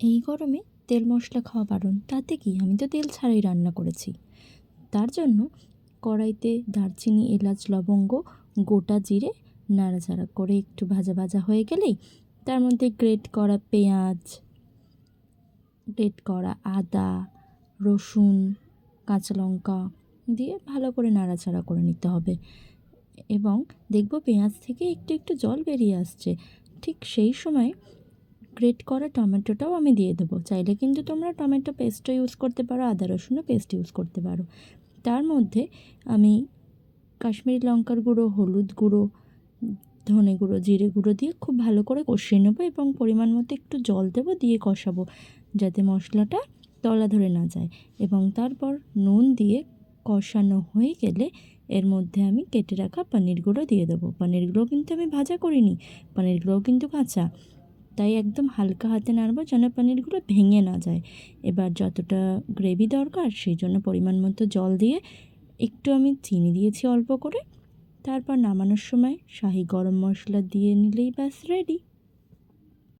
এই গরমে তেল মশলা খাওয়া বারণ। তাতে কি, আমি তো তেল ছাড়াই রান্না করেছি। তার জন্য কড়াইতে দারচিনি, এলাচ, লবঙ্গ, গোটা জিরে নাড়াচাড়া করে একটু ভাজা ভাজা হয়ে গেলেই তার মধ্যে গ্রেট করা পেঁয়াজ, গ্রেট করা আদা, রসুন, কাঁচা লঙ্কা দিয়ে ভালো করে নাড়াচাড়া করে নিতে হবে। এবং দেখব পেঁয়াজ থেকে একটু একটু জল বেরিয়ে আসছে। ঠিক সেই সময় গ্রেট করা টমেটোটাও আমি দিয়ে দেবো। চাইলে কিন্তু তোমরা টমেটো পেস্টও ইউজ করতে পারো, আদা রসুনও পেস্ট ইউজ করতে পারো। তার মধ্যে আমি কাশ্মীরি লঙ্কার গুঁড়ো, হলুদ গুঁড়ো, ধনে গুঁড়ো, জিরে গুঁড়ো দিয়ে খুব ভালো করে কষিয়ে নেবো এবং পরিমাণ মতো একটু জল দেবো, দিয়ে কষাবো যাতে মশলাটা তলা ধরে না যায়। এবং তারপর নুন দিয়ে কষানো হয়ে গেলে এর মধ্যে আমি কেটে রাখা পনিরগুলো দিয়ে দেবো। পনিরগুলো কিন্তু আমি ভাজা করিনি, পনিরগুলোও কিন্তু কাঁচা, তাই একদম হালকা হাতে নাড়বো যেন পনিরগুলো ভেঙে না যায়। এবার যতটা গ্রেভি দরকার সেই জন্য পরিমাণ মতো জল দিয়ে একটু আমি চিনি দিয়েছি অল্প করে। তারপর নামানোর সময় শাহি গরম মশলা দিয়ে নিলেই ব্যাস রেডি।